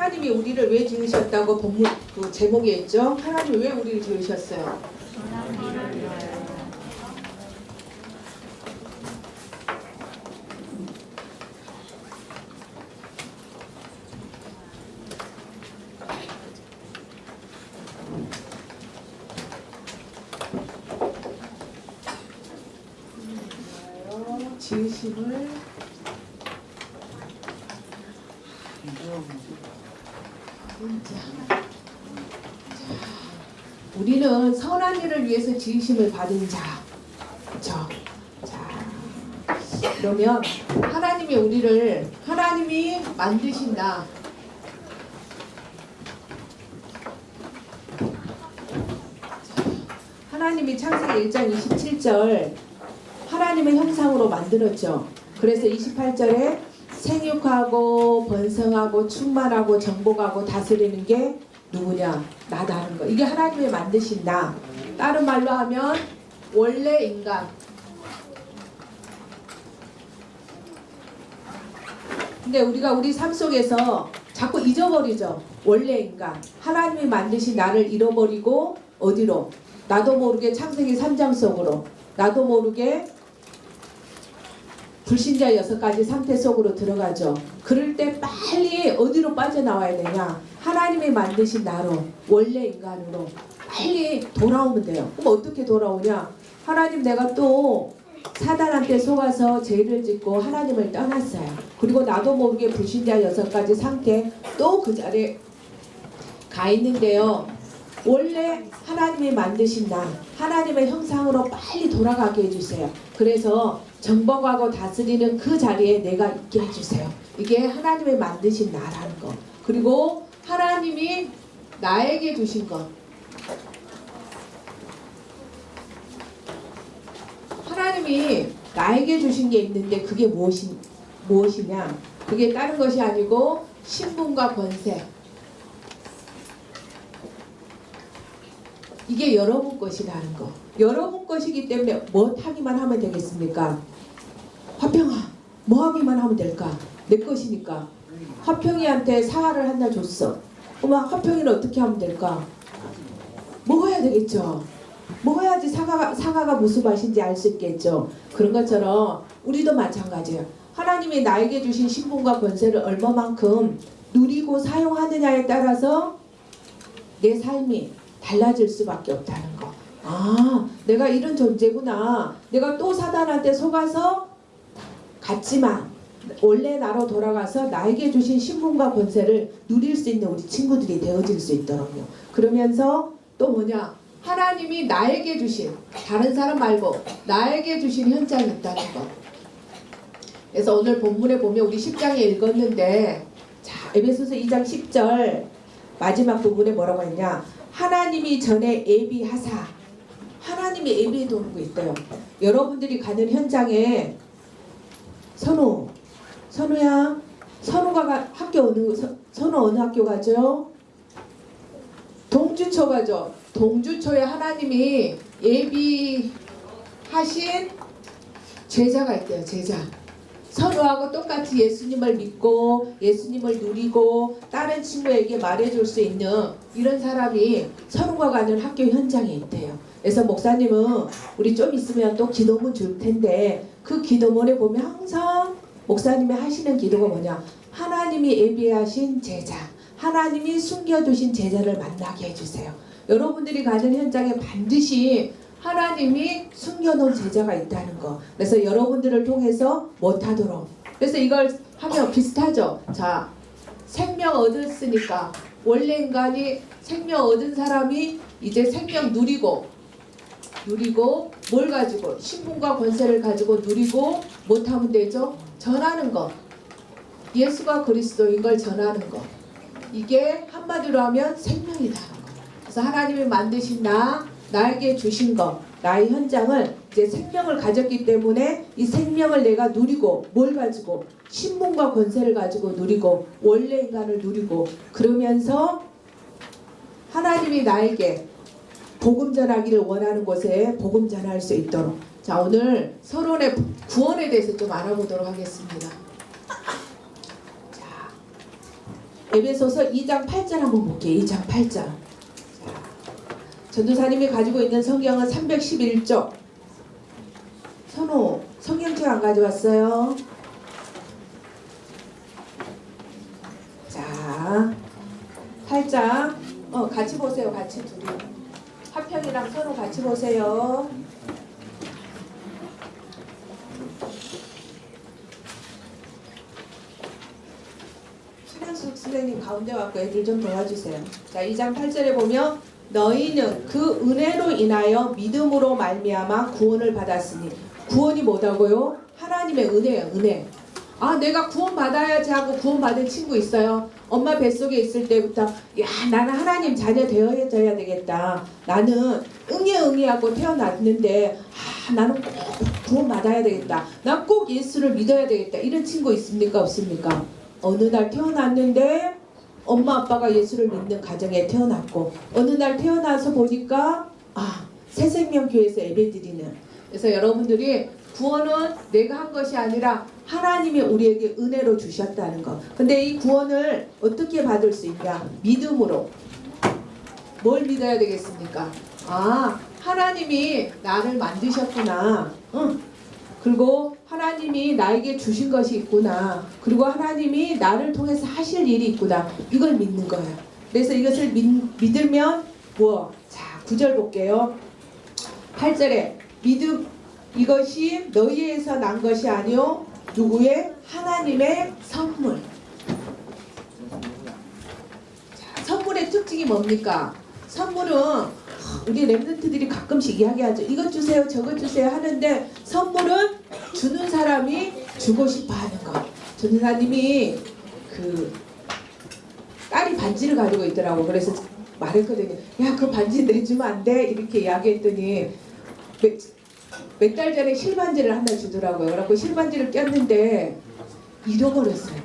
하나님이 우리를 왜 지으셨다고 본문 그 제목에 있죠? 하나님이 왜 우리를 지으셨어요? 지으심을 우리는 선한 일을 위해서 지으심을 받은 자. 그렇죠? 자, 그러면 하나님이 우리를 하나님이 만드신 나. 하나님이 창세기 1장 27절 하나님의 형상으로 만들었죠. 그래서 28절에 생육하고 번성하고 충만하고 정복하고 다스리는 게 누구냐? 나다는 거. 이게 하나님의 만드신 나. 다른 말로 하면 원래 인간. 근데 우리가 우리 삶 속에서 자꾸 잊어버리죠. 원래 인간. 하나님이 만드신 나를 잃어버리고 어디로? 나도 모르게 창세기 3장 속으로, 나도 모르게 불신자 6가지 상태 속으로 들어가죠. 그럴 때 빨리 어디로 빠져나와야 되냐? 하나님이 만드신 나로, 원래 인간으로 빨리 돌아오면 돼요. 그럼 어떻게 돌아오냐? 하나님, 내가 또 사단한테 속아서 죄를 짓고 하나님을 떠났어요. 그리고 나도 모르게 불신자 6가지 상태 또 그 자리에 가 있는데요. 원래 하나님이 만드신 나, 하나님의 형상으로 빨리 돌아가게 해주세요. 그래서 정복하고 다스리는 그 자리에 내가 있게 해주세요. 이게 하나님의 만드신 나라는 거. 그리고 하나님이 나에게 주신 것. 하나님이 나에게 주신 게 있는데 그게 무엇이냐? 그게 다른 것이 아니고 신분과 권세. 이게 여러분 것이라는 거. 여러분 것이기 때문에 뭐 하기만 하면 되겠습니까? 화평아, 뭐 하기만 하면 될까? 내 것이니까. 화평이한테 사과를 한 날 줬어. 어머, 화평이는 어떻게 하면 될까? 먹어야 되겠죠. 먹어야지 사과가 무슨 맛인지 알 수 있겠죠. 그런 것처럼 우리도 마찬가지예요. 하나님이 나에게 주신 신분과 권세를 얼마만큼 누리고 사용하느냐에 따라서 내 삶이 달라질 수밖에 없다는 거. 아, 내가 이런 존재구나. 내가 또 사단한테 속아서 갔지만 원래 나로 돌아가서 나에게 주신 신분과 권세를 누릴 수 있는 우리 친구들이 되어질 수 있도록요. 그러면서 또 뭐냐? 하나님이 나에게 주신, 다른 사람 말고 나에게 주신 현장이 있다는 거. 그래서 오늘 본문에 보면 우리 10장에 읽었는데, 자, 에베소서 2장 10절 마지막 부분에 뭐라고 했냐? 하나님이 전에 예비하사, 하나님이 예비해 두는 거 있대요. 여러분들이 가는 현장에 선우야, 선우가 학교 선우 어느 학교 가죠? 동주초 가죠. 동주초에 하나님이 예비하신 제자가 있대요. 제자. 선우하고 똑같이 예수님을 믿고 예수님을 누리고 다른 친구에게 말해줄 수 있는 이런 사람이 선우가 가는 학교 현장에 있대요. 그래서 목사님은 우리 좀 있으면 또 기도문 줄 텐데 그 기도문에 보면 항상 목사님이 하시는 기도가 뭐냐? 하나님이 예비하신 제자, 하나님이 숨겨두신 제자를 만나게 해주세요. 여러분들이 가는 현장에 반드시 하나님이 숨겨놓은 제자가 있다는 거. 그래서 여러분들을 통해서 못하도록. 그래서 이걸 하면 비슷하죠. 자, 생명 얻었으니까 원래 인간이 생명 얻은 사람이 이제 생명 누리고 뭘 가지고 신분과 권세를 가지고 누리고 못하면 되죠. 전하는 거. 예수가 그리스도인 걸 전하는 거. 이게 한마디로 하면 생명이다. 그래서 하나님이 만드신 나에게 주신 것, 나의 현장을 이제 생명을 가졌기 때문에 이 생명을 내가 누리고 뭘 가지고 신분과 권세를 가지고 누리고 원래 인간을 누리고 그러면서 하나님이 나에게 복음 전하기를 원하는 곳에 복음 전할 수 있도록. 자, 오늘 서론의 구원에 대해서 좀 알아보도록 하겠습니다. 자, 에베소서 2장 8절 한번 볼게요. 2장 8절. 전도사님이 가지고 있는 성경은 311쪽. 선호, 성경책 안 가져왔어요? 자, 8장. 같이 보세요. 같이 둘이. 화평이랑 선호 같이 보세요. 신현숙 선생님 가운데 왔고 애들 좀 도와주세요. 자, 2장 8절에 보면 너희는 그 은혜로 인하여 믿음으로 말미암아 구원을 받았으니, 구원이 뭐다고요? 하나님의 은혜예요. 은혜. 아, 내가 구원 받아야지 하고 구원 받은 친구 있어요? 엄마 뱃속에 있을 때부터 야, 나는 하나님 자녀 되어야 되겠다. 나는 응애 하고 태어났는데 나는 꼭 구원 받아야 되겠다. 난 꼭 예수를 믿어야 되겠다. 이런 친구 있습니까? 없습니까? 어느 날 태어났는데 엄마 아빠가 예수를 믿는 가정에 태어났고, 어느 날 태어나서 보니까 새생명교회에서 예배드리는. 그래서 여러분들이 구원은 내가 한 것이 아니라 하나님이 우리에게 은혜로 주셨다는 것. 근데 이 구원을 어떻게 받을 수 있냐? 믿음으로. 뭘 믿어야 되겠습니까? 하나님이 나를 만드셨구나. 그리고 하나님이 나에게 주신 것이 있구나. 그리고 하나님이 나를 통해서 하실 일이 있구나. 이걸 믿는 거예요. 그래서 이것을 믿으면 자, 9절 볼게요. 8절에 믿음, 이것이 너희에서 난 것이 아니요 누구의? 하나님의 선물. 자, 선물의 특징이 뭡니까? 선물은 우리 랩런트들이 가끔씩 이야기하죠. 이것 주세요, 저것 주세요 하는데, 선물은 주는 사람이 주고 싶어 하는 것. 전도사님이 딸이 반지를 가지고 있더라고. 그래서 말했거든요. 야, 그 반지 내주면 안 돼? 이렇게 이야기했더니 몇 달 전에 실반지를 하나 주더라고요. 그래갖고 실반지를 꼈는데 잃어버렸어요.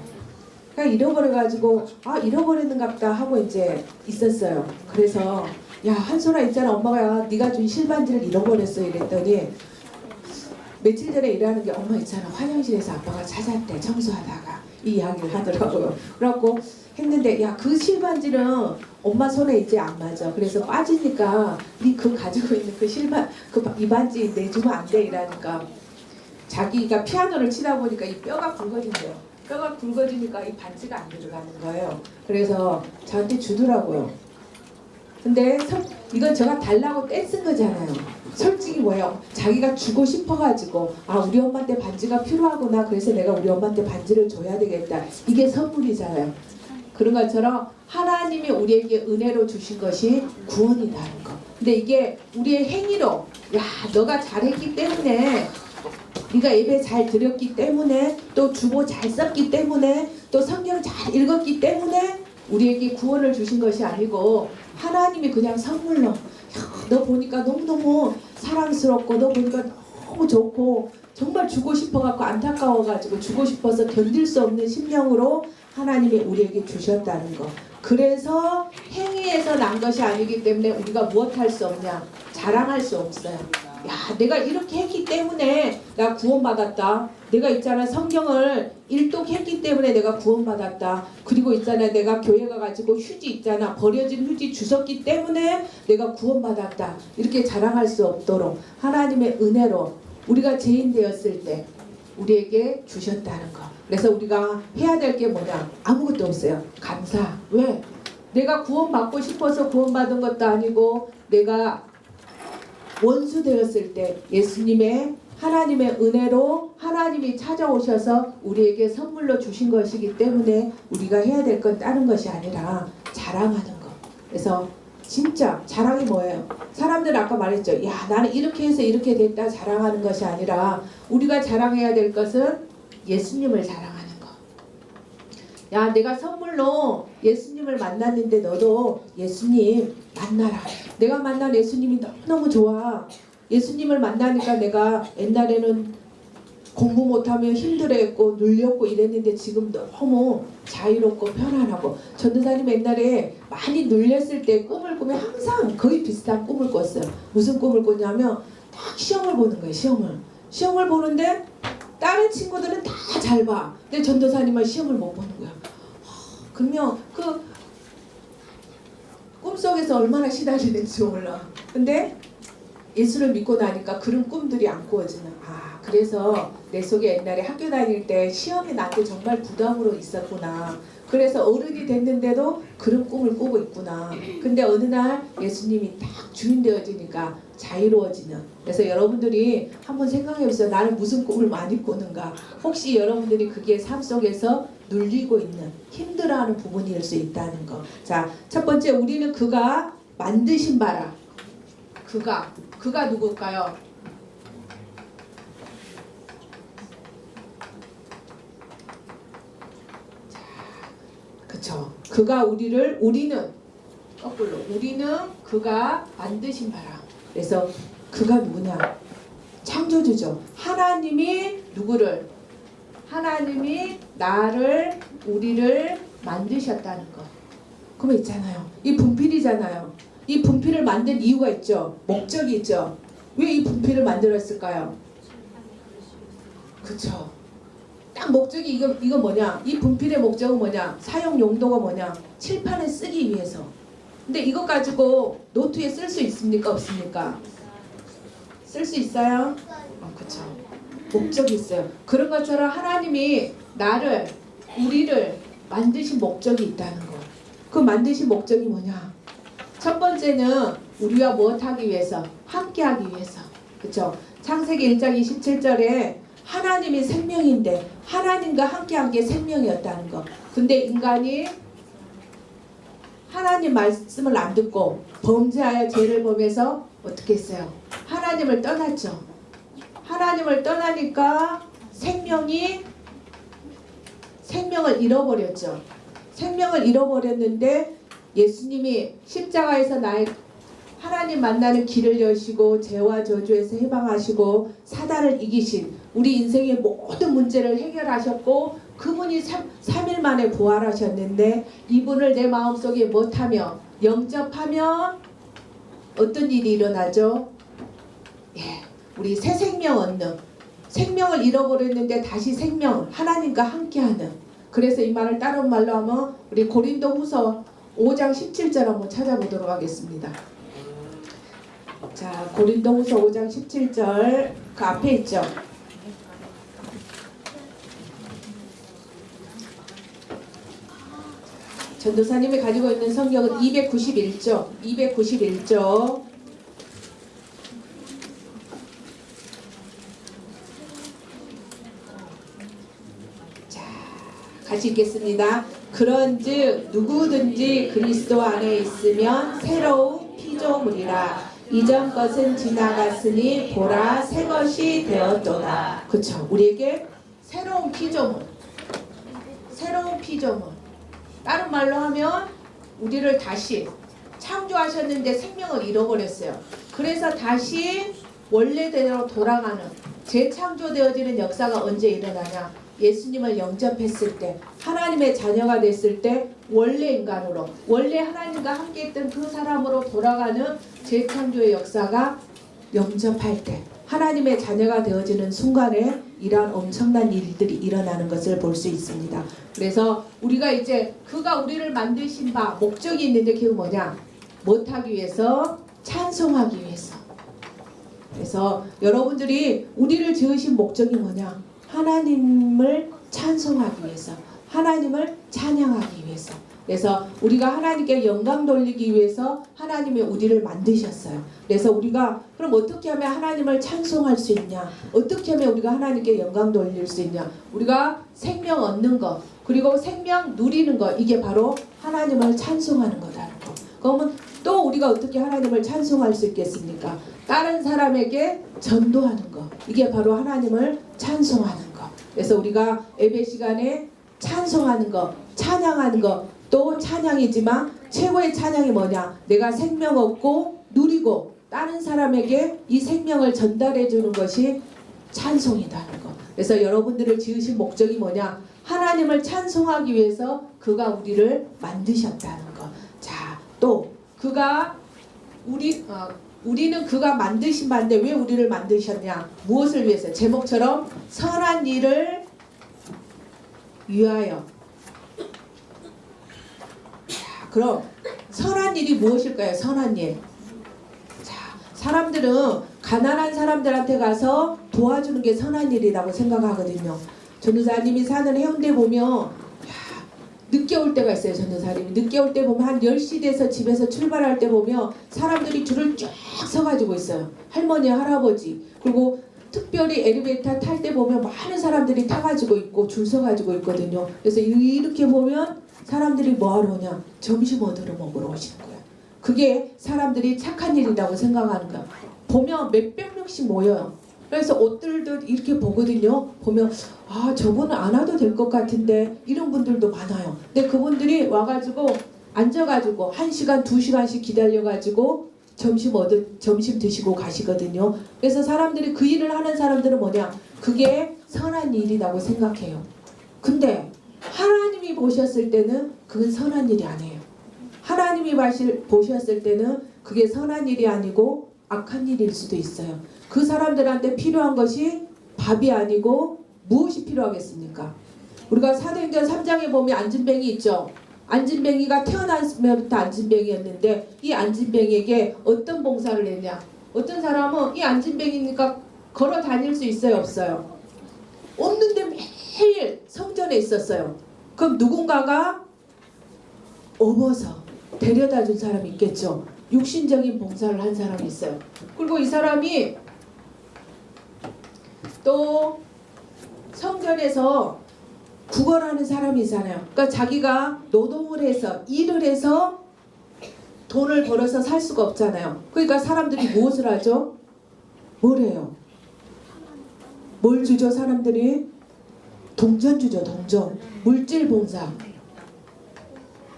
그냥 잃어버려가지고 잃어버렸는갑다 하고 이제 있었어요. 그래서 야, 한솔아 있잖아, 엄마가 네가 준 실반지를 잃어버렸어 이랬더니, 며칠 전에 일하는 게 엄마 있잖아, 화장실에서 아빠가 찾았대, 청소하다가. 이 이야기를 하더라고요. 그래갖고 했는데, 야, 그 실반지는 엄마 손에 이제 안 맞아. 그래서 빠지니까 네 그 가지고 있는 그 실반, 이 반지 내주면 안 돼 이라니까, 자기가 피아노를 치다 보니까 이 뼈가 굵어진대요. 뼈가 굵어지니까 이 반지가 안 들어가는 거예요. 그래서 저한테 주더라고요. 근데 이건 제가 달라고 떼쓴 거잖아요. 솔직히 뭐예요? 자기가 주고 싶어가지고 우리 엄마한테 반지가 필요하구나, 그래서 내가 우리 엄마한테 반지를 줘야 되겠다. 이게 선물이잖아요. 그런 것처럼 하나님이 우리에게 은혜로 주신 것이 구원이라는 거. 근데 이게 우리의 행위로, 야, 너가 잘했기 때문에, 네가 예배 잘 드렸기 때문에, 또 주보 잘 썼기 때문에, 또 성경 잘 읽었기 때문에 우리에게 구원을 주신 것이 아니고, 하나님이 그냥 선물로, 야, 너 보니까 너무너무 사랑스럽고, 너 보니까 너무 좋고, 정말 주고 싶어갖고 안타까워가지고 주고 싶어서 견딜 수 없는 심령으로 하나님이 우리에게 주셨다는 거. 그래서 행위에서 난 것이 아니기 때문에 우리가 무엇할 수 없냐? 자랑할 수 없어요. 야, 내가 이렇게 했기 때문에 나 구원받았다. 내가 있잖아, 성경을 일독했기 때문에 내가 구원받았다. 그리고 있잖아, 내가 교회 가가지고 휴지 있잖아, 버려진 휴지 주웠기 때문에 내가 구원받았다. 이렇게 자랑할 수 없도록 하나님의 은혜로 우리가 죄인 되었을 때 우리에게 주셨다는 거. 그래서 우리가 해야 될 게 뭐냐? 아무것도 없어요. 감사. 왜? 내가 구원받고 싶어서 구원받은 것도 아니고, 내가 원수 되었을 때 예수님의 하나님의 은혜로 하나님이 찾아오셔서 우리에게 선물로 주신 것이기 때문에 우리가 해야 될 건 다른 것이 아니라 자랑하는 것. 그래서 진짜 자랑이 뭐예요? 사람들 아까 말했죠. 야, 나는 이렇게 해서 이렇게 됐다 자랑하는 것이 아니라, 우리가 자랑해야 될 것은 예수님을 자랑하는 거. 야, 내가 선물로 예수님을 만났는데 너도 예수님 만나라. 내가 만난 예수님이 너무너무 좋아. 예수님을 만나니까 내가 옛날에는 공부 못하면 힘들어했고 눌렸고 이랬는데 지금 너무 자유롭고 편안하고. 전도사님 옛날에 많이 눌렸을 때 꿈을 꾸면 항상 거의 비슷한 꿈을 꿨어요. 무슨 꿈을 꿨냐면 딱 시험을 보는 거예요. 시험을 보는데 다른 친구들은 다 잘 봐. 근데 전도사님은 시험을 못 보는 거야. 그러면 그 꿈속에서 얼마나 시달리는지 몰라. 근데 예수를 믿고 나니까 그런 꿈들이 안 꾸어지는. 그래서 내 속에 옛날에 학교 다닐 때 시험이 나한테 정말 부담으로 있었구나. 그래서 어른이 됐는데도 그런 꿈을 꾸고 있구나. 근데 어느 날 예수님이 딱 주인 되어지니까 자유로워지는. 그래서 여러분들이 한번 생각해 보세요. 나는 무슨 꿈을 많이 꾸는가. 혹시 여러분들이 그게 삶 속에서 눌리고 있는, 힘들어하는 부분일 수 있다는 거. 자, 첫 번째, 우리는 그가 만드신 바라. 그가 누굴까요? 그쵸. 그가 우리는 그가 만드신 바라. 그래서 그가 누구냐? 창조주죠. 하나님이 누구를? 하나님이 나를, 우리를 만드셨다는 거. 그거 있잖아요. 이 분필이잖아요. 이 분필을 만든 이유가 있죠. 목적이 있죠. 왜 이 분필을 만들었을까요? 그쵸. 딱 목적이 이거 뭐냐? 이 분필의 목적은 뭐냐? 사용 용도가 뭐냐? 칠판에 쓰기 위해서. 근데 이것 가지고 노트에 쓸 수 있습니까? 없습니까? 쓸 수 있어요? 그쵸. 목적이 있어요. 그런 것처럼 하나님이 나를, 우리를 만드신 목적이 있다는 거. 그 만드신 목적이 뭐냐? 첫 번째는 우리와 무엇하기 위해서? 함께하기 위해서. 그쵸? 창세기 1장 27절에 하나님이 생명인데 하나님과 함께한 게 생명이었다는 거. 근데 인간이 하나님 말씀을 안 듣고 범죄하여 죄를 범해서 어떻게 했어요? 하나님을 떠났죠. 하나님을 떠나니까 생명을 잃어버렸죠. 생명을 잃어버렸는데 예수님이 십자가에서 나의 하나님 만나는 길을 여시고 죄와 저주에서 해방하시고 사단을 이기신 우리 인생의 모든 문제를 해결하셨고 그분이 3일 만에 부활하셨는데 이분을 내 마음속에 못하며 영접하면 어떤 일이 일어나죠? 우리 새 생명 얻는, 생명을 잃어버렸는데 다시 생명, 하나님과 함께하는. 그래서 이 말을 다른 말로 하면 우리 고린도후서 5장 17절 한번 찾아보도록 하겠습니다. 자, 고린도후서 5장 17절 그 앞에 있죠. 전도사님이 가지고 있는 성경은 291조. 자, 같이 읽겠습니다. 그런즉 누구든지 그리스도 안에 있으면 새로운 피조물이라. 이전 것은 지나갔으니 보라 새 것이 되었도다. 그쵸. 우리에게 새로운 피조물. 다른 말로 하면 우리를 다시 창조하셨는데 생명을 잃어버렸어요. 그래서 다시 원래대로 돌아가는 재창조되어지는 역사가 언제 일어나냐? 예수님을 영접했을 때, 하나님의 자녀가 됐을 때 원래 인간으로, 원래 하나님과 함께했던 그 사람으로 돌아가는 재창조의 역사가 영접할 때, 하나님의 자녀가 되어지는 순간에 이러한 엄청난 일들이 일어나는 것을 볼 수 있습니다. 그래서 우리가 이제 그가 우리를 만드신 바 목적이 있는데 그게 뭐냐? 못하기 위해서, 찬송하기 위해서. 그래서 여러분들이 우리를 지으신 목적이 뭐냐? 하나님을 찬송하기 위해서, 하나님을 찬양하기 위해서. 그래서 우리가 하나님께 영광 돌리기 위해서 하나님이 우리를 만드셨어요. 그래서 우리가 그럼 어떻게 하면 하나님을 찬송할 수 있냐? 어떻게 하면 우리가 하나님께 영광 돌릴 수 있냐? 우리가 생명 얻는 것, 그리고 생명 누리는 것, 이게 바로 하나님을 찬송하는 거다는 거. 그러면 또 우리가 어떻게 하나님을 찬송할 수 있겠습니까? 다른 사람에게 전도하는 것, 이게 바로 하나님을 찬송하는 것. 그래서 우리가 예배 시간에 찬송하는 것, 찬양하는 것, 또 찬양이지만 최고의 찬양이 뭐냐? 내가 생명 얻고 누리고 다른 사람에게 이 생명을 전달해 주는 것이 찬송이다는 것. 그래서 여러분들을 지으신 목적이 뭐냐? 하나님을 찬송하기 위해서 그가 우리를 만드셨다는 것. 자, 또 그가 우리는 그가 만드신 바인데 왜 우리를 만드셨냐? 무엇을 위해서? 제목처럼 선한 일을 위하여. 그럼 선한 일이 무엇일까요? 선한 일. 자, 사람들은 가난한 사람들한테 가서 도와주는 게 선한 일이라고 생각하거든요. 전도사님이 사는 해운대 보면 늦게 올 때가 있어요. 전도사님이 늦게 올 때 보면 한 10시 돼서 집에서 출발할 때 보면 사람들이 줄을 쫙 서가지고 있어요. 할머니, 할아버지. 그리고 특별히 엘리베이터 탈 때 보면 많은 사람들이 타가지고 있고 줄 서가지고 있거든요. 그래서 이렇게 보면 사람들이 뭐하러 오냐? 점심 얻으러 먹으러 오시는 거예요. 그게 사람들이 착한 일이라고 생각하는 거예요. 보면 몇백 명씩 모여요. 그래서 옷들도 이렇게 보거든요. 보면 아, 저분은 안 와도 될 것 같은데 이런 분들도 많아요. 근데 그분들이 와가지고 앉아가지고 1시간, 2시간씩 기다려가지고 점심 드시고 가시거든요. 그래서 사람들이 그 일을 하는 사람들은 뭐냐? 그게 선한 일이라고 생각해요. 근데 하나님이 보셨을 때는 그건 선한 일이 아니에요. 하나님이 보셨을 때는 그게 선한 일이 아니고 악한 일일 수도 있어요. 그 사람들한테 필요한 것이 밥이 아니고 무엇이 필요하겠습니까? 우리가 사도행전 3장에 보면 안진뱅이 있죠. 안진뱅이가 태어났으면부터 안진뱅이였는데 이 안진뱅이에게 어떤 봉사를 했냐? 어떤 사람은 이 안진뱅이니까 걸어 다닐 수 있어요? 없어요? 없는데 매일 성전에 있었어요. 그럼 누군가가 업어서 데려다 준 사람이 있겠죠. 육신적인 봉사를 한 사람이 있어요. 그리고 이 사람이 또 성전에서 구걸하는 사람이 있잖아요. 그러니까 자기가 노동을 해서 일을 해서 돈을 벌어서 살 수가 없잖아요. 그러니까 사람들이 무엇을 하죠? 뭘 해요? 뭘 주죠 사람들이? 동전 주죠. 동전. 물질 봉사.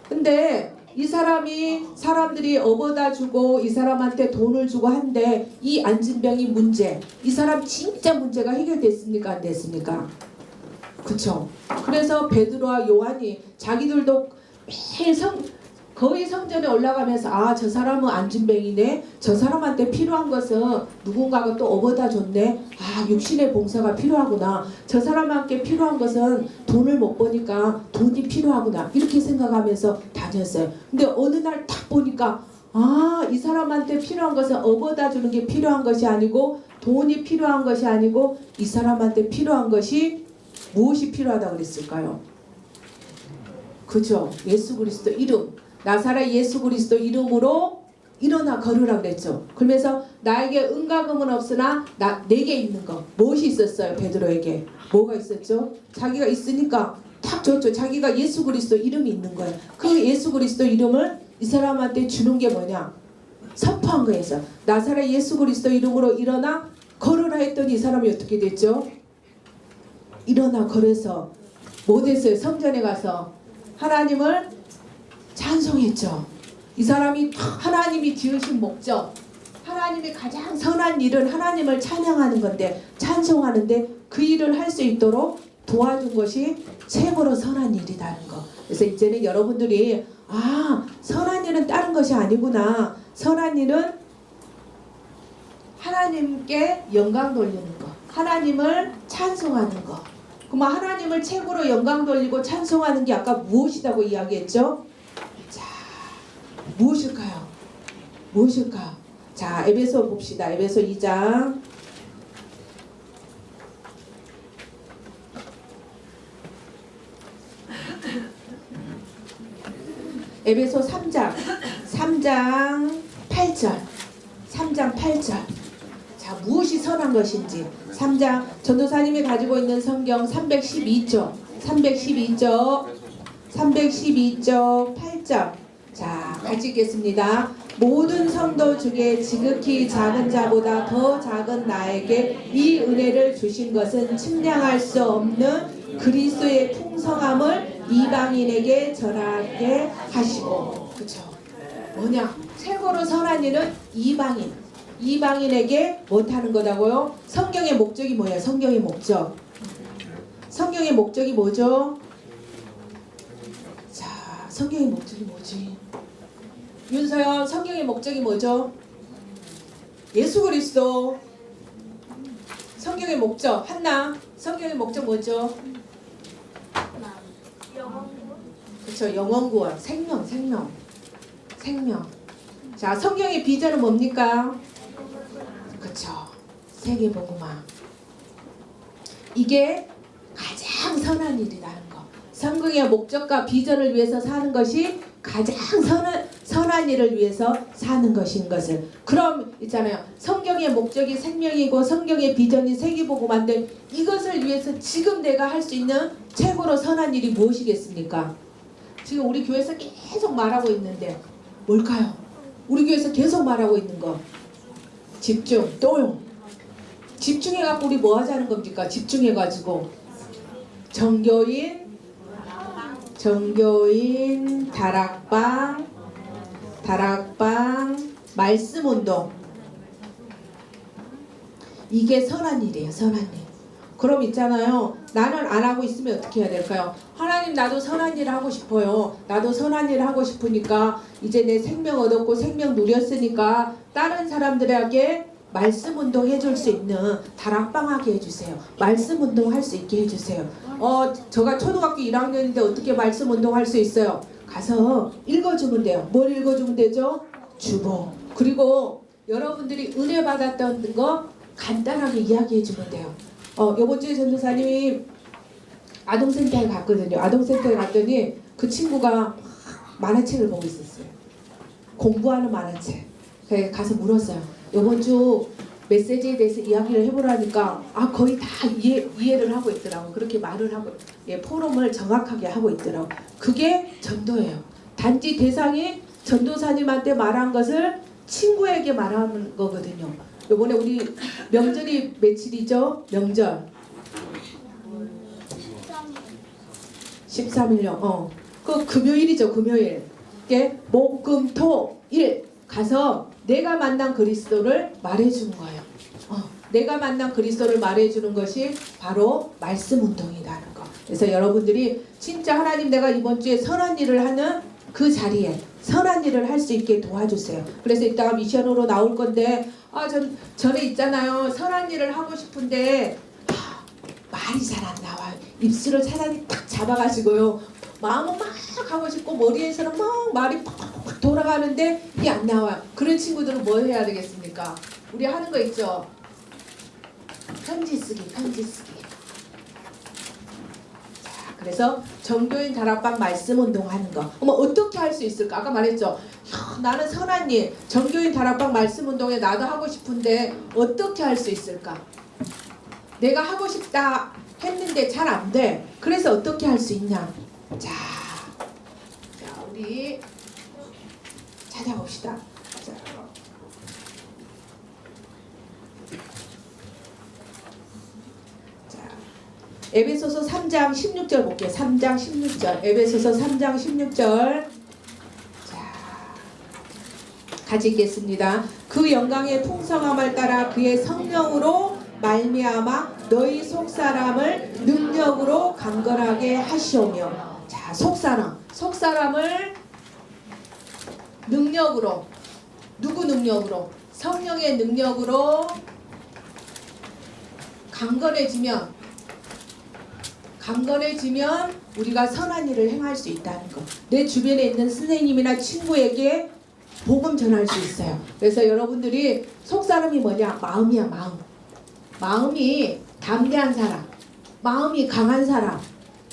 근데 이 사람이 사람들이 업어다 주고 이 사람한테 돈을 주고 한데 이 안진병이 문제, 이 사람 진짜 문제가 해결됐습니까? 안 됐습니까? 그쵸? 그래서 베드로와 요한이 자기들도 매일 거의 성전에 올라가면서 아, 저 사람은 안진병이네, 저 사람한테 필요한 것은 누군가가 또 업어다 줬네, 아, 육신의 봉사가 필요하구나, 저 사람한테 필요한 것은 돈을 못 버니까 돈이 필요하구나, 이렇게 생각하면서 다녔어요. 근데 어느 날 딱 보니까 아, 이 사람한테 필요한 것은 업어다 주는 게 필요한 것이 아니고 돈이 필요한 것이 아니고 이 사람한테 필요한 것이 무엇이 필요하다고 그랬을까요? 그죠? 예수 그리스도 이름, 나사렛 예수 그리스도 이름으로 일어나 걸으라 그랬죠. 그러면서 나에게 은과 금은 없으나 내게 있는 거 무엇이 있었어요? 베드로에게 뭐가 있었죠? 자기가 있으니까 탁 줬죠. 자기가 예수 그리스도 이름이 있는 거예요. 그 예수 그리스도 이름을 이 사람한테 주는 게 뭐냐? 선포한 거예요. 나사렛 예수 그리스도 이름으로 일어나 걸으라 했더니 이 사람이 어떻게 됐죠? 일어나 걸어서 뭐 됐어요? 성전에 가서 하나님을 찬송했죠. 이 사람이 하나님이 지으신 목적, 하나님이 가장 선한 일은 하나님을 찬양하는 건데, 찬송하는데 그 일을 할 수 있도록 도와준 것이 최고로 선한 일이라는 거. 그래서 이제는 여러분들이 아, 선한 일은 다른 것이 아니구나. 선한 일은 하나님께 영광 돌리는 거, 하나님을 찬송하는 거. 그럼 하나님을 최고로 영광 돌리고 찬송하는 게 아까 무엇이라고 이야기했죠? 자, 무엇일까요? 무엇일까? 자, 에베소 봅시다. 에베소 2장. 에베소 3장 8절 3장 8절. 자, 무엇이 선한 것인지 3장 전도사님이 가지고 있는 성경 312쪽 8절. 자, 같이 읽겠습니다. 모든 성도 중에 지극히 작은 자보다 더 작은 나에게 이 은혜를 주신 것은 측량할 수 없는 그리스도의 풍성함을 이방인에게 전하게 하시고. 그쵸? 뭐냐? 최고로 선한 일은 이방인에게 못하는 거다고요? 성경의 목적이 뭐예요? 성경의 목적. 성경의 목적이 뭐죠? 자, 성경의 목적이 뭐지? 윤서연, 성경의 목적이 뭐죠? 예수 그리스도. 성경의 목적. 한나, 성경의 목적 뭐죠? 그쵸. 영원 구원. 생명. 자, 성경의 비전은 뭡니까? 그쵸. 세계복음화. 이게 가장 선한 일이라는 거. 성경의 목적과 비전을 위해서 사는 것이 가장 선한 일을 위해서 사는 것인 것을. 그럼 있잖아요. 성경의 목적이 생명이고 성경의 비전이 세계복음화인데 이것을 위해서 지금 내가 할 수 있는 최고로 선한 일이 무엇이겠습니까? 지금 우리 교회에서 계속 말하고 있는데 뭘까요? 우리 교회에서 계속 말하고 있는 거. 집중, 또 집중해갖고 우리 뭐 하자는 겁니까? 집중해가지고 정교인 다락방 말씀운동. 이게 선한 일이에요. 선한 일. 그럼 있잖아요. 나는 안 하고 있으면 어떻게 해야 될까요? 하나님, 나도 선한 일을 하고 싶어요. 나도 선한 일을 하고 싶으니까 이제 내 생명 얻었고 생명 누렸으니까 다른 사람들에게 말씀 운동 해줄 수 있는 다락방하게 해주세요. 말씀 운동 할 수 있게 해주세요. 제가 초등학교 1학년인데 어떻게 말씀 운동 할 수 있어요? 가서 읽어주면 돼요. 뭘 읽어주면 되죠? 주보. 그리고 여러분들이 은혜 받았던 거 간단하게 이야기해주면 돼요. 이번 주에 전도사님이 아동센터에 갔거든요. 아동센터에 갔더니 그 친구가 만화책을 보고 있었어요. 공부하는 만화책. 그래서 가서 물었어요. 이번 주 메시지에 대해서 이야기를 해보라니까 거의 다 이해를 하고 있더라고. 그렇게 말을 하고 포럼을 정확하게 하고 있더라고. 그게 전도예요. 단지 대상이 전도사님한테 말한 것을 친구에게 말하는 거거든요. 이번에 우리 명절이 며칠이죠? 명절 13일요. 그 금요일이죠. 금요일. 목, 금, 토, 일 가서 내가 만난 그리스도를 말해주는 거예요. 내가 만난 그리스도를 말해주는 것이 바로 말씀 운동이라는 거. 그래서 여러분들이 진짜 하나님, 내가 이번 주에 선한 일을 하는 그 자리에 선한 일을 할 수 있게 도와주세요. 그래서 이따가 미션으로 나올 건데 저는 있잖아요. 선한 일을 하고 싶은데 말이 잘 안 나와요. 입술을 차라리 딱 잡아가지고요. 마음은 막 하고 싶고 머리에서는 막 말이 팍팍팍 돌아가는데 이게 안 나와요. 그런 친구들은 뭐 해야 되겠습니까? 우리 하는 거 있죠. 편지 쓰기. 자, 그래서 정교인 다락방 말씀 운동하는 거. 어떻게 할 수 있을까? 아까 말했죠. 나는 선한 일, 정교인 다락방 말씀 운동에 나도 하고 싶은데 어떻게 할 수 있을까? 내가 하고 싶다 했는데 잘 안 돼. 그래서 어떻게 할 수 있냐? 자, 우리 찾아봅시다. 에베소서 3장 16절 볼게요. 3장 16절. 에베소서 3장 16절. 자, 같이 읽겠습니다. 그 영광의 풍성함을 따라 그의 성령으로 말미암아 너희 속사람을 능력으로 강건하게 하시오며. 자, 속사람을 능력으로, 누구 능력으로? 성령의 능력으로 강건해지면 우리가 선한 일을 행할 수 있다는 거. 내 주변에 있는 선생님이나 친구에게 복음 전할 수 있어요. 그래서 여러분들이 속사람이 뭐냐? 마음이야, 마음. 마음이 담대한 사람, 마음이 강한 사람,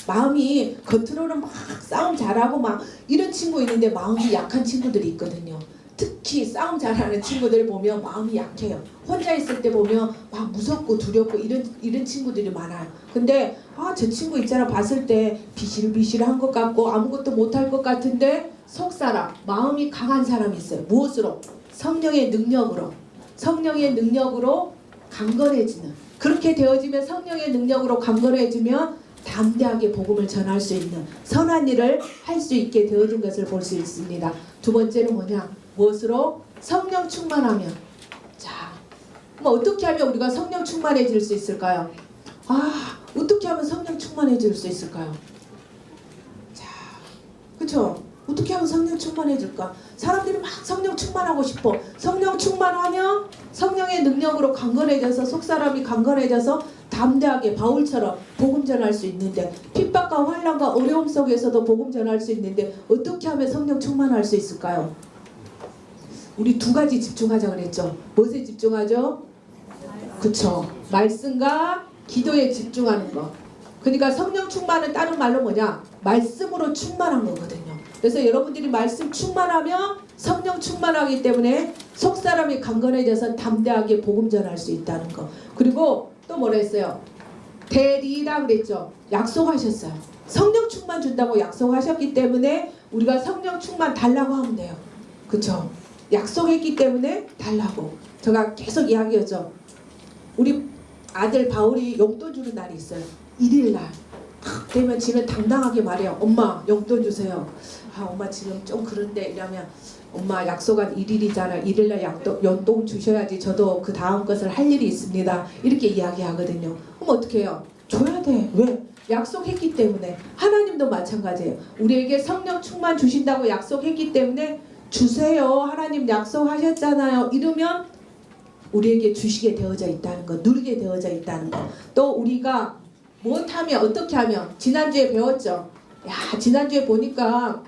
마음이 겉으로는 막 싸움 잘하고 막 이런 친구 있는데 마음이 약한 친구들이 있거든요. 특히 싸움 잘하는 친구들 보면 마음이 약해요. 혼자 있을 때 보면 막 무섭고 두렵고 이런 친구들이 많아요. 근데 저 친구 있잖아, 봤을 때 비실비실한 것 같고 아무것도 못할 것 같은데 속사람, 마음이 강한 사람이 있어요. 무엇으로? 성령의 능력으로 강건해지는. 그렇게 되어지면, 성령의 능력으로 강건해지면 담대하게 복음을 전할 수 있는 선한 일을 할 수 있게 되어진 것을 볼 수 있습니다. 두 번째는 뭐냐? 무엇으로? 성령 충만하면. 자, 어떻게 하면 우리가 성령 충만해질 수 있을까요? 어떻게 하면 성령 충만해질 수 있을까요? 자, 그쵸? 어떻게 하면 성령 충만해질까? 사람들이 막 성령 충만하고 싶어. 성령 충만하면 성령의 능력으로 강건해져서 속사람이 강건해져서 담대하게 바울처럼 복음 전할 수 있는데, 핍박과 환난과 어려움 속에서도 복음 전할 수 있는데 어떻게 하면 성령 충만할 수 있을까요? 우리 두 가지 집중하자 그랬죠. 무엇에 집중하죠? 그쵸. 말씀과 기도에 집중하는 거. 그러니까 성령 충만은 다른 말로 뭐냐? 말씀으로 충만한 거거든요. 그래서 여러분들이 말씀 충만하면 성령 충만하기 때문에 속사람이 강건해져서 담대하게 복음 전할 수 있다는 거. 그리고 또 뭐라 했어요? 대리라 그랬죠. 약속하셨어요. 성령 충만 준다고 약속하셨기 때문에 우리가 성령 충만 달라고 하면 돼요. 그쵸? 약속했기 때문에 달라고. 제가 계속 이야기하죠. 우리 아들 바울이 용돈 주는 날이 있어요. 1일날 되면 지는 당당하게 말해요. 엄마 용돈 주세요. 아 엄마 지금 좀 그런데 이러면, 엄마 약속한 1일이잖아. 1일날 용돈 주셔야지 저도 그 다음 것을 할 일이 있습니다. 이렇게 이야기하거든요. 그럼 어떻게 해요? 줘야 돼. 왜? 약속했기 때문에. 하나님도 마찬가지예요. 우리에게 성령 충만 주신다고 약속했기 때문에 주세요. 하나님 약속하셨잖아요. 이러면 우리에게 주시게 되어져 있다는 거, 누리게 되어져 있다는 거. 또 우리가 못하면 어떻게 하면, 지난주에 배웠죠. 야 지난주에 보니까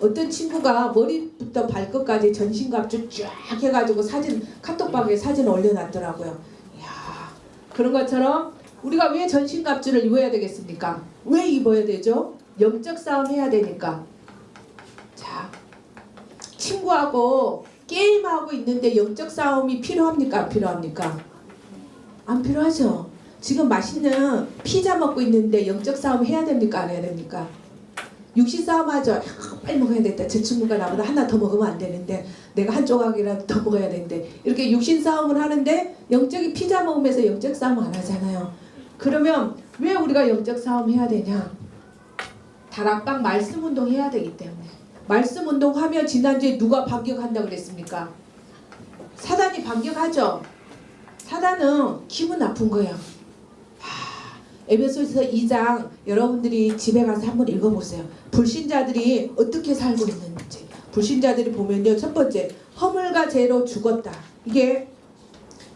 어떤 친구가 머리부터 발끝까지 전신갑주 쫙 해가지고 사진, 카톡방에 사진 올려놨더라고요. 야 그런 것처럼 우리가 왜 전신갑주를 입어야 되겠습니까? 왜 입어야 되죠? 영적 싸움 해야 되니까. 자, 친구하고 게임하고 있는데 영적 싸움이 필요합니까? 안 필요합니까? 안 필요하죠. 지금 맛있는 피자 먹고 있는데 영적 싸움 해야 됩니까? 안 해야 됩니까? 육신 싸움 하죠. 야, 빨리 먹어야 되겠다. 저 친구가 나보다 하나 더 먹으면 안 되는데, 내가 한 조각이라도 더 먹어야 되는데, 이렇게 육신 싸움을 하는데 영적인 피자 먹으면서 영적 싸움 안 하잖아요. 그러면 왜 우리가 영적 싸움 해야 되냐? 다락방 말씀 운동 해야 되기 때문에. 말씀 운동하면 지난주에 누가 반격한다고 그랬습니까? 사단이 반격하죠. 사단은 기분 나쁜 거예요. 에베소서 2장 여러분들이 집에 가서 한번 읽어보세요. 불신자들이 어떻게 살고 있는지. 불신자들이 보면요, 첫 번째 허물과 죄로 죽었다. 이게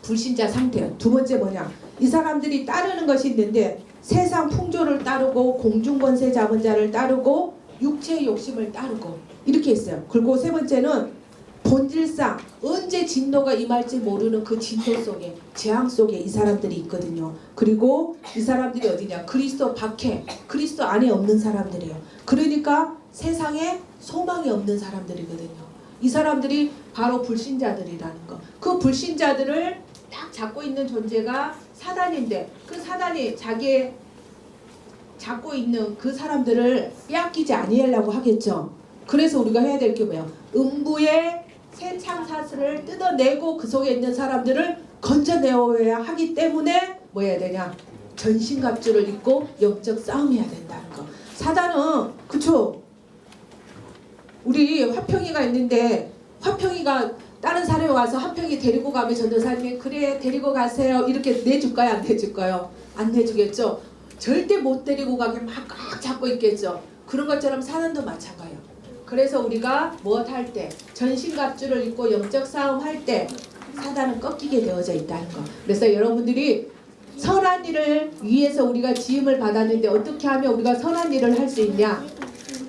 불신자 상태예요. 두 번째 뭐냐, 이 사람들이 따르는 것이 있는데 세상 풍조를 따르고 공중권세 잡은 자를 따르고 육체의 욕심을 따르고 이렇게 했어요. 그리고 세 번째는 본질상 언제 진노가 임할지 모르는 그 진노 속에, 재앙 속에 이 사람들이 있거든요. 그리고 이 사람들이 어디냐? 그리스도 밖에, 그리스도 안에 없는 사람들이에요. 그러니까 세상에 소망이 없는 사람들이거든요. 이 사람들이 바로 불신자들이라는 거. 그 불신자들을 딱 잡고 있는 존재가 사단인데, 그 사단이 자기의 잡고 있는 그 사람들을 빼앗기지 아니하려고 하겠죠. 그래서 우리가 해야 될 게 뭐예요? 음부의 새 창사슬을 뜯어내고 그 속에 있는 사람들을 건져내어야 하기 때문에 뭐 해야 되냐? 전신갑주를 입고 영적 싸움해야 된다는 거. 사단은 그쵸? 우리 화평이가 있는데 화평이가 다른 사람이 와서 화평이 데리고 가면 전도사님이 그래 데리고 가세요 이렇게 내줄까요? 안 내줄까요? 안 내주겠죠? 절대 못 데리고 가게 막 꽉 잡고 있겠죠? 그런 것처럼 사단도 마찬가지예요. 그래서 우리가 무엇 할 때, 전신갑주를 입고 영적 싸움 할 때 사단은 꺾이게 되어져 있다는 거. 그래서 여러분들이 선한 일을 위해서 우리가 지음을 받았는데 어떻게 하면 우리가 선한 일을 할 수 있냐?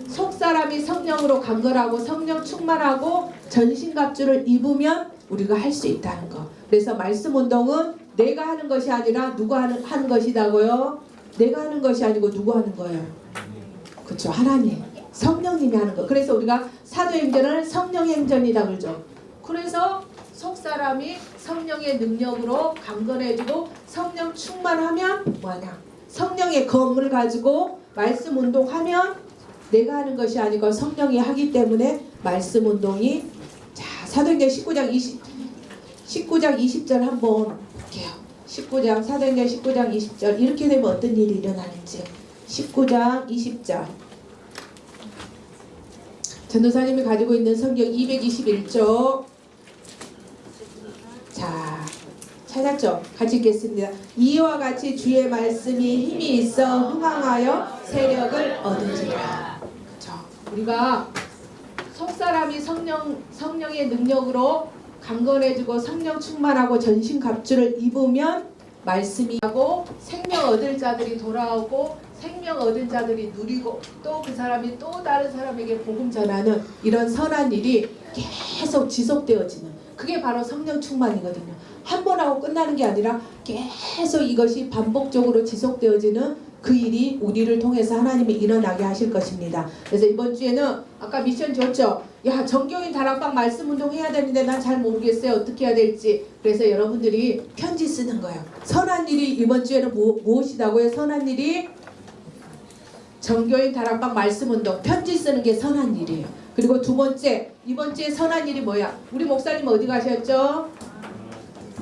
속사람이 성령으로 강건하고 성령 충만하고 전신갑주를 입으면 우리가 할 수 있다는 거. 그래서 말씀 운동은 내가 하는 것이 아니라 누가 하는 것이다고요? 내가 하는 것이 아니고 누구 하는 거예요? 그렇죠. 하나님. 성령님이 하는 거. 그래서 우리가 사도행전을 성령행전이다 그러죠. 그래서 속사람이 성령의 능력으로 강건해지고 성령 충만하면 뭐하냐? 성령의 검을 가지고 말씀 운동하면 내가 하는 것이 아니고 성령이 하기 때문에 말씀 운동이. 자, 사도행전 19장 20절 한번 볼게요. 19장 사도행전 19장 20절 이렇게 되면 어떤 일이 일어나는지. 19장 20절 전도사님이 가지고 있는 성경 221쪽. 자, 찾았죠? 같이 읽겠습니다. 이와 같이 주의 말씀이 힘이 있어 흥황하여 세력을 얻으리라. 그렇죠? 우리가 속사람이 성령의 능력으로 강건해지고 성령 충만하고 전신갑주를 입으면 말씀이 하고 생명 얻을 자들이 돌아오고 생명 얻은 자들이 누리고 또 그 사람이 또 다른 사람에게 복음 전하는 이런 선한 일이 계속 지속되어지는 그게 바로 성령 충만이거든요. 한 번 하고 끝나는 게 아니라 계속 이것이 반복적으로 지속되어지는 그 일이 우리를 통해서 하나님이 일어나게 하실 것입니다. 그래서 이번 주에는 아까 미션 줬죠. 야, 정교인 다락방 말씀 운동 해야 되는데 난 잘 모르겠어요. 어떻게 해야 될지. 그래서 여러분들이 편지 쓰는 거예요. 선한 일이 이번 주에는 무엇이다고요? 선한 일이 정교인 다락방 말씀 운동 편지 쓰는 게 선한 일이에요. 그리고 두 번째, 이번 주에 선한 일이 뭐야? 우리 목사님 어디 가셨죠?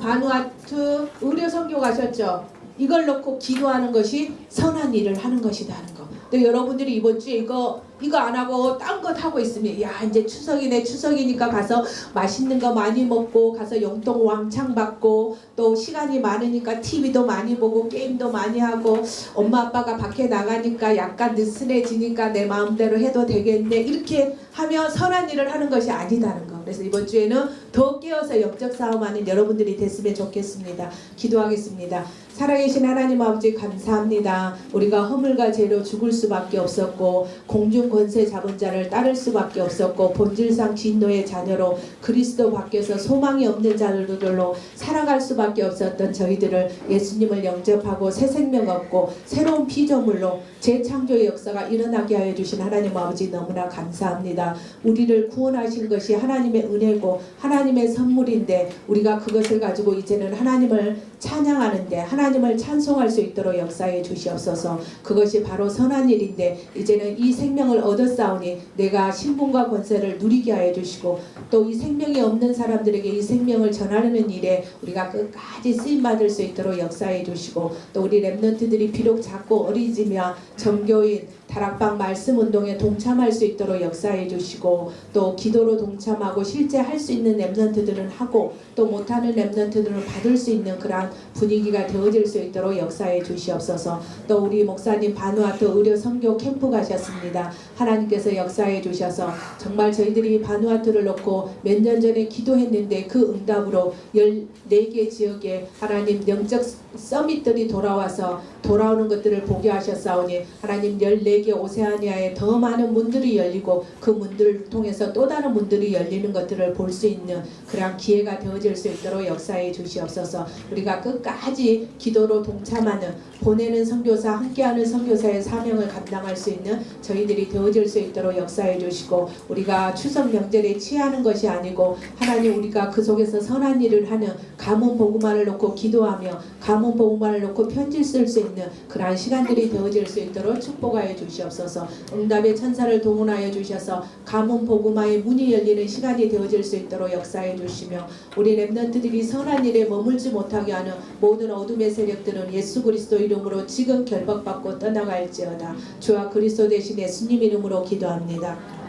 바누아투 의료 선교 가셨죠? 이걸 놓고 기도하는 것이 선한 일을 하는 것이다 하는 거. 근데 여러분들이 이번 주에 이거 안 하고 딴 것 하고 있으면 야 이제 추석이네 추석이니까 가서 맛있는 거 많이 먹고 가서 용돈 왕창 받고 또 시간이 많으니까 TV도 많이 보고 게임도 많이 하고 엄마 아빠가 밖에 나가니까 약간 느슨해지니까 내 마음대로 해도 되겠네 이렇게 하며 선한 일을 하는 것이 아니다는 거. 그래서 이번 주에는 더 깨어서 영적 싸움하는 여러분들이 됐으면 좋겠습니다. 기도하겠습니다. 살아계신 하나님 아버지 감사합니다. 우리가 허물과 죄로 죽을 수밖에 없었고 공중 권세 잡은 자를 따를 수밖에 없었고 본질상 진노의 자녀로 그리스도 밖에서 소망이 없는 자들로 살아갈 수밖에 없었던 저희들을 예수님을 영접하고 새 생명 얻고 새로운 피조물로 재창조의 역사가 일어나게 하여 주신 하나님 아버지 너무나 감사합니다. 우리를 구원하신 것이 하나님의 은혜고 하나님의 선물인데 우리가 그것을 가지고 이제는 하나님을 찬양하는데 하나님을 찬송할 수 있도록 역사해 주시옵소서. 그것이 바로 선한 일인데 이제는 이 생명을 얻었사오니 내가 신분과 권세를 누리게 하여 주시고 또 이 생명이 없는 사람들에게 이 생명을 전하는 일에 우리가 끝까지 쓰임받을 수 있도록 역사해 주시고 또 우리 렘넌트들이 비록 작고 어리지만 정교인 다락방 말씀 운동에 동참할 수 있도록 역사해 주시고 또 기도로 동참하고 실제 할 수 있는 렘넌트들은 하고 또 못하는 렘넌트들은 받을 수 있는 그러한 분위기가 되어질 수 있도록 역사해 주시옵소서. 또 우리 목사님 바누아투 의료 선교 캠프 가셨습니다. 하나님께서 역사해 주셔서 정말 저희들이 바누아투를 놓고 몇 년 전에 기도했는데 그 응답으로 14개 지역에 하나님 영적 서밋들이 돌아오는 것들을 보게 하셨사오니 하나님 14개 오세아니아에 더 많은 문들이 열리고 그 문들을 통해서 또 다른 문들이 열리는 것들을 볼 수 있는 그런 기회가 되어질 수 있도록 역사해 주시옵소서. 우리가 끝까지 기도로 동참하는 보내는 선교사 함께하는 선교사의 사명을 감당할 수 있는 저희들이 되어질 수 있도록 역사해 주시고 우리가 추석 명절에 취하는 것이 아니고 하나님 우리가 그 속에서 선한 일을 하는 가문 복음화를 놓고 기도하며 가문 복음화를 놓고 편지 쓸 수 있는 그러한 시간들이 되어질 수 있도록 축복하여 주시옵소서. 응답의 천사를 동원하여 주셔서 가문 복음화의 문이 열리는 시간이 되어질 수 있도록 역사해 주시며 우리 렘넌트들이 선한 일에 머물지 못하게 하는 모든 어둠의 세력들은 예수 그리스도 이름으로 지금 결박받고 떠나갈지어다. 주와 그리스도 대신 예수님 이름으로 기도합니다.